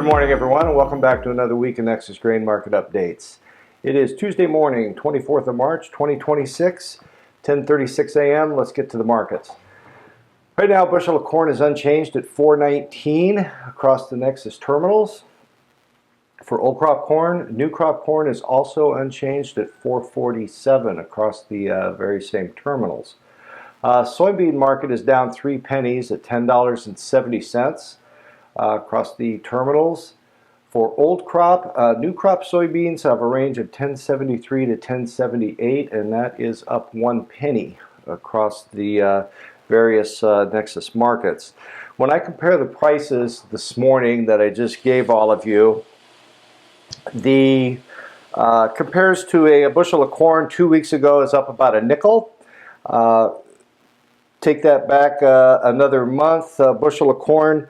morning, everyone, and welcome back to another week in Nexus Grain Market Updates. It is Tuesday morning, 24th of March, 2026, 10:36 a.m. Let's get to the markets. Right now, bushel of corn is unchanged at $4.19 across the Nexus terminals. For old crop corn, new crop corn is also unchanged at $4.47 across the very same terminals. Soybean market is down 3 pennies at $10.70 across the terminals. For old crop, new crop soybeans have a range of $10.73 to $10.78, and that is up 1 penny across the various Nexus markets. When I compare the prices this morning that I just gave all of you, the compares to a bushel of corn 2 weeks ago is up about a nickel. Take that back another month, bushel of corn,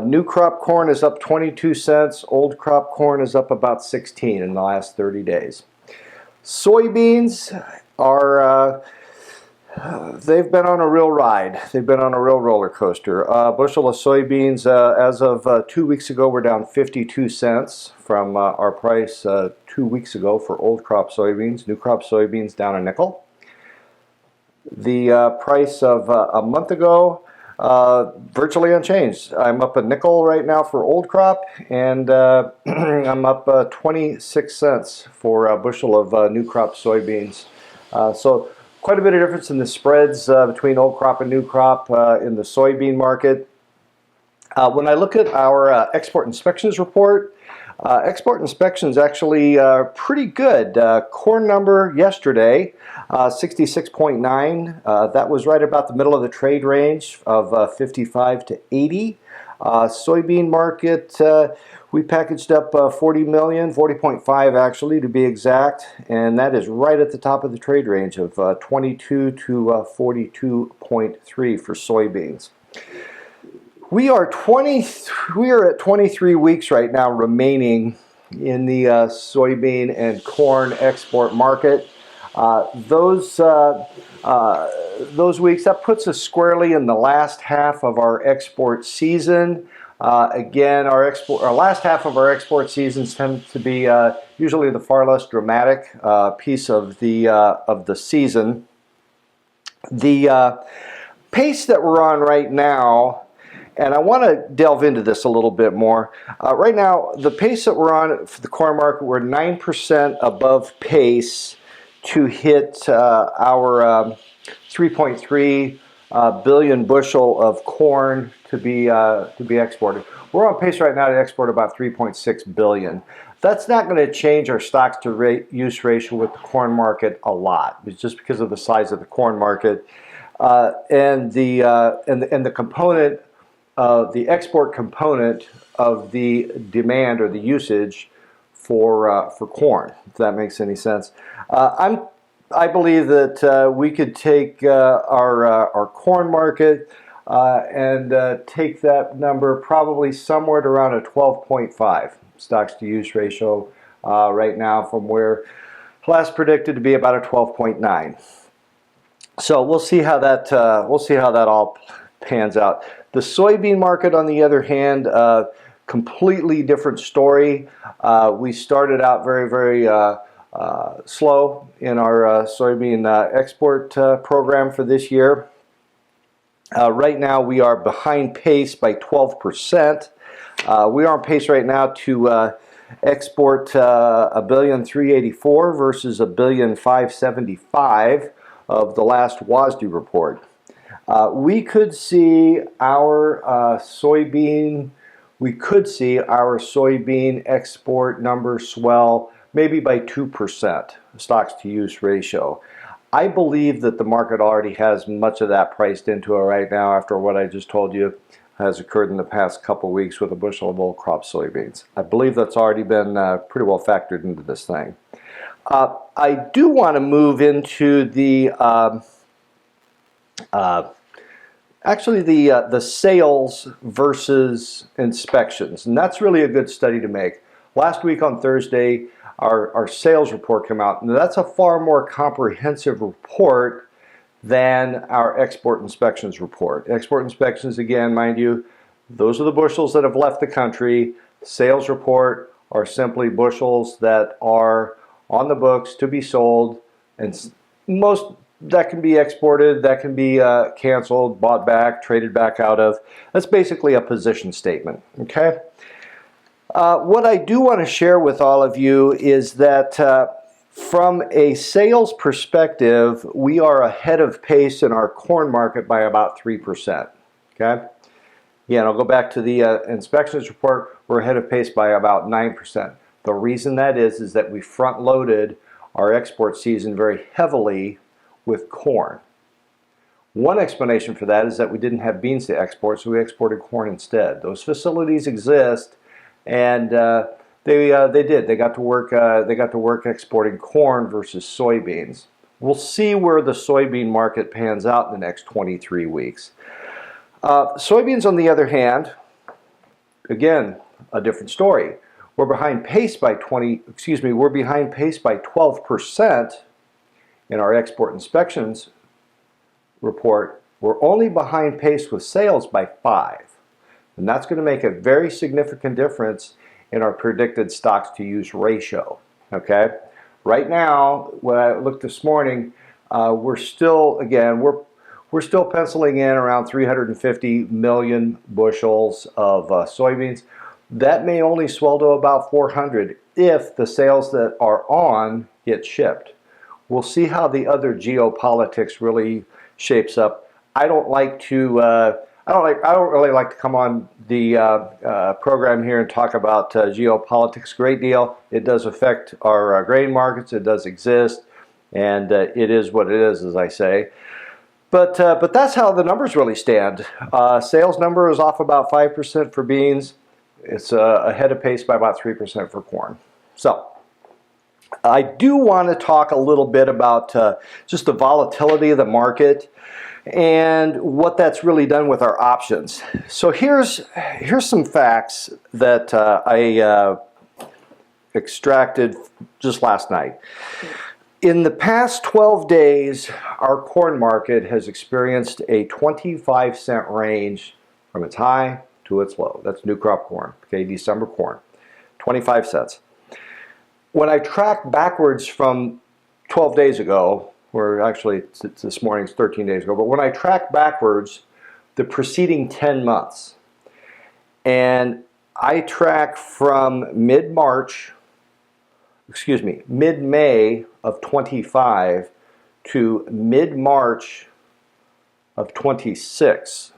new crop corn is up 22 cents, old crop corn is up about 16 in the last 30 days. Soybeans are, they've been on a real ride. They've been on a real roller coaster. Bushel of soybeans as of 2 weeks ago were down 52 cents from our price 2 weeks ago for old crop soybeans. New crop soybeans down a nickel. The price of a month ago, virtually unchanged. I'm up a nickel right now for old crop, and I'm up 26 cents for a bushel of new crop soybeans. So quite a bit of difference in the spreads between old crop and new crop in the soybean market. When I look at our export inspections report, export inspections actually pretty good. Corn number yesterday, 66.9. That was right about the middle of the trade range of 55 to 80. Soybean market, we packaged up 40 million, 40.5 actually to be exact, and that is right at the top of the trade range of 22 to 42.3 for soybeans. We are at 23 weeks right now remaining in the soybean and corn export market. Those weeks, that puts us squarely in the last half of our export season. Again, our last half of our export seasons tend to be usually the far less dramatic piece of the season. The pace that we're on right now, and I want to delve into this a little bit more. Right now, the pace that we're on for the corn market, we're 9% above pace to hit our 3.3 billion bushel of corn to be exported. We're on pace right now to export about 3.6 billion. That's not going to change our stocks to use ratio with the corn market a lot. It's just because of the size of the corn market and the component. The export component of the demand or the usage for corn, if that makes any sense. I believe that we could take our corn market and take that number probably somewhere at around a 12.5 stocks to use ratio right now, from where last predicted to be about a 12.9. So we'll see how that all pans out. The soybean market, on the other hand, completely different story. We started out very, very slow in our soybean export program for this year. Right now, we are behind pace by 12%. We are on pace right now to export 1,384,000 versus 1,575,000 of the last WASDE report. We could see our soybean export number swell maybe by 2% stocks to use ratio. I believe that the market already has much of that priced into it right now after what I just told you has occurred in the past couple weeks with a bushel of old crop soybeans. I believe that's already been pretty well factored into this thing. I do want to move into the the sales versus inspections, and that's really a good study to make. Last week on Thursday, our sales report came out, and that's a far more comprehensive report than our export inspections report. Export inspections, again, mind you, those are the bushels that have left the country. Sales report are simply bushels that are on the books to be sold, and most that can be exported, that can be canceled, bought back, traded back out of. That's basically a position statement, okay? What I do want to share with all of you is that from a sales perspective, we are ahead of pace in our corn market by about 3%, okay? Again, I'll go back to the inspections report. We're ahead of pace by about 9%. The reason that is that we front-loaded our export season very heavily with corn. One explanation for that is that we didn't have beans to export, so we exported corn instead. Those facilities exist, and they did. They got to work. They got to work exporting corn versus soybeans. We'll see where the soybean market pans out in the next 23 weeks. Soybeans, on the other hand, again, a different story. We're behind pace by 12% in our export inspections report. We're only behind pace with sales by 5%. And that's going to make a very significant difference in our predicted stocks to use ratio. Okay? Right now, when I looked this morning, we're still penciling in around 350 million bushels of soybeans. That may only swell to about 400 if the sales that are on get shipped. We'll see how the other geopolitics really shapes up. I don't really like to come on the program here and talk about geopolitics a great deal. It does affect our grain markets. It does exist, and it is what it is, as I say. But that's how the numbers really stand. Sales number is off about 5% for beans. It's ahead of pace by about 3% for corn. So I do want to talk a little bit about just the volatility of the market and what that's really done with our options. So here's some facts that I extracted just last night. In the past 12 days, our corn market has experienced a 25-cent range from its high to its low. That's new crop corn, okay, December corn, 25 cents. When I track backwards from 12 days ago, or actually this morning's 13 days ago, but when I track backwards the preceding 10 months, and I track from mid-May of 25 to mid-March of 26,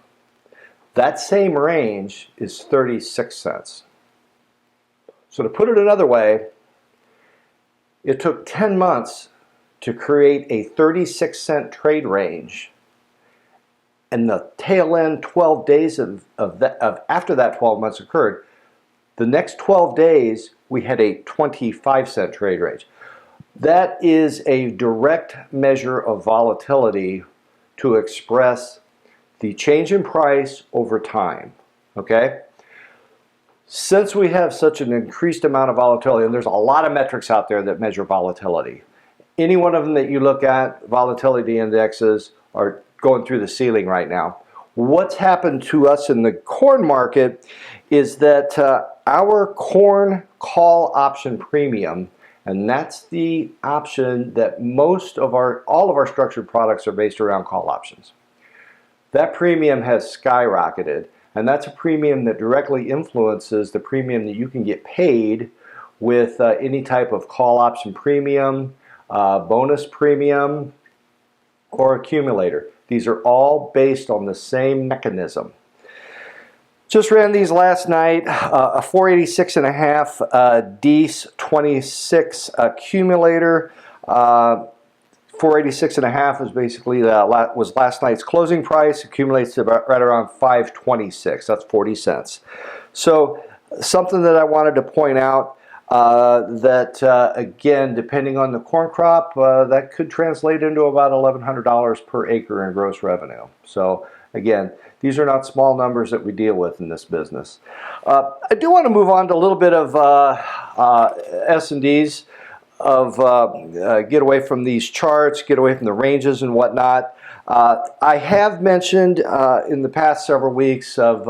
that same range is 36 cents. So to put it another way, it took 10 months to create a 36-cent trade range, and the tail end 12 days after that 12 months occurred, the next 12 days we had a 25-cent trade range. That is a direct measure of volatility to express the change in price over time, okay? Since we have such an increased amount of volatility, and there's a lot of metrics out there that measure volatility. Any one of them that you look at, volatility indexes are going through the ceiling right now. What's happened to us in the corn market is that our corn call option premium, and that's the option that all of our structured products are based around call options. That premium has skyrocketed, and that's a premium that directly influences the premium that you can get paid with any type of call option premium, bonus premium, or accumulator. These are all based on the same mechanism. Just ran these last night, a 486.5 DEES 26 accumulator. 486.5 is basically was last night's closing price. Accumulates to right around 526. That's 40 cents. So something that I wanted to point out that again, depending on the corn crop, that could translate into about $1,100 per acre in gross revenue. So again, these are not small numbers that we deal with in this business. I do want to move on to a little bit of S&Ds, get away from these charts, get away from the ranges and whatnot. I have mentioned in the past several weeks of,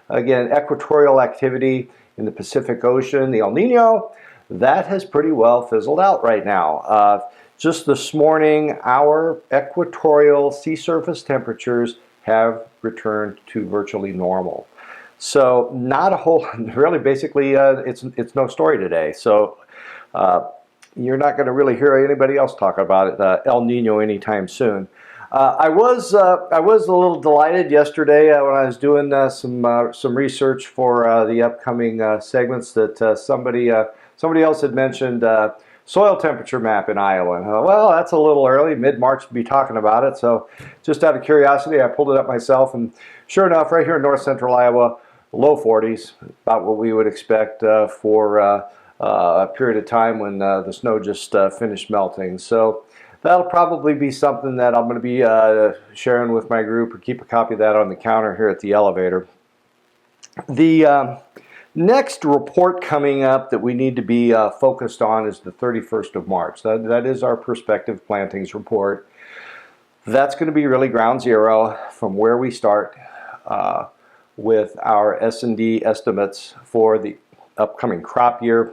again, equatorial activity in the Pacific Ocean, the El Nino, that has pretty well fizzled out right now. Just this morning, our equatorial sea surface temperatures have returned to virtually normal. So not a whole, really basically it's no story today. So you're not going to really hear anybody else talk about it, El Nino anytime soon. I was a little delighted yesterday when I was doing some research for the upcoming segments that somebody else had mentioned soil temperature map in Iowa. And well, that's a little early, mid-March to be talking about it. So just out of curiosity, I pulled it up myself, and sure enough, right here in north central Iowa, low 40s, about what we would expect for a period of time when the snow just finished melting. So that'll probably be something that I'm going to be sharing with my group, or keep a copy of that on the counter here at the elevator. The next report coming up that we need to be focused on is the 31st of March. That is our prospective plantings report. That's going to be really ground zero from where we start with our S&D estimates for the upcoming crop year.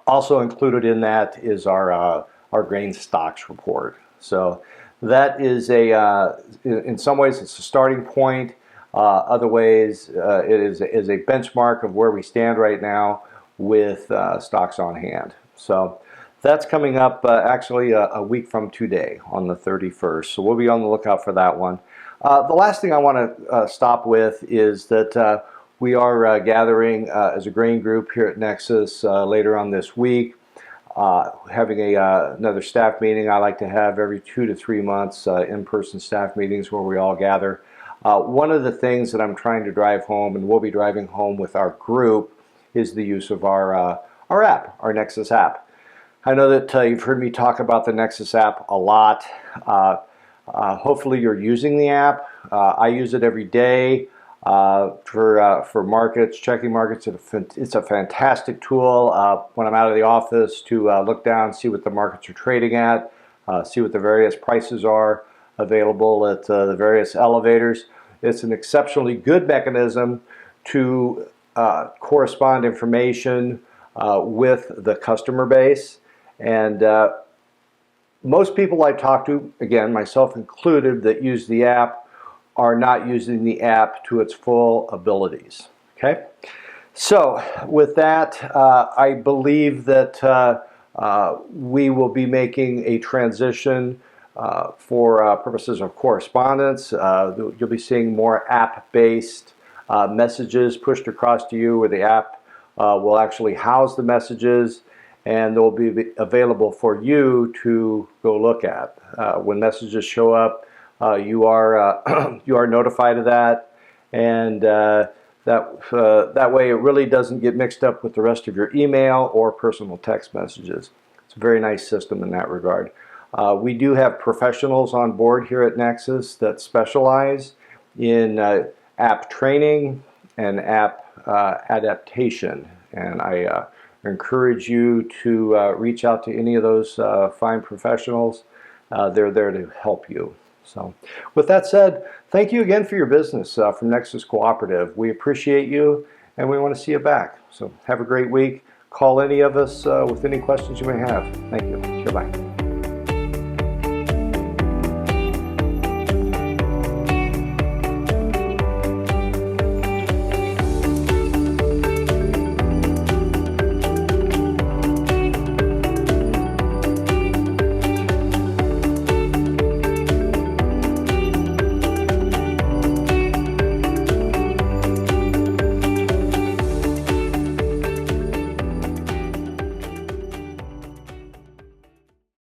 Also included in that is our grain stocks report. So that is in some ways it's a starting point. Other ways, it is a benchmark of where we stand right now with stocks on hand. So that's coming up actually a week from today on the 31st. So we'll be on the lookout for that one. The last thing I want to stop with is that we are gathering as a grain group here at Nexus later on this week, having another staff meeting. I like to have every 2 to 3 months in-person staff meetings where we all gather. One of the things that I'm trying to drive home, and we'll be driving home with our group, is the use of our app, our Nexus app. I know that you've heard me talk about the Nexus app a lot. Hopefully you're using the app. I use it every day for markets, checking markets. It's a fantastic tool when I'm out of the office to look down, see what the markets are trading at, see what the various prices are available at the various elevators. It's an exceptionally good mechanism to correspond information with the customer base. And most people I talk to, again, myself included, that use the app are not using the app to its full abilities. Okay? So with that, I believe that we will be making a transition for purposes of correspondence. You'll be seeing more app-based messages pushed across to you, where the app will actually house the messages, and they'll be available for you to go look at. When messages show up, you are you are notified of that, and that way it really doesn't get mixed up with the rest of your email or personal text messages. It's a very nice system in that regard. We do have professionals on board here at Nexus that specialize in app training and app adaptation, and I encourage you to reach out to any of those fine professionals. They're there to help you. So with that said, thank you again for your business from Nexus Cooperative. We appreciate you, and we want to see you back. So have a great week. Call any of us with any questions you may have. Thank you. Goodbye.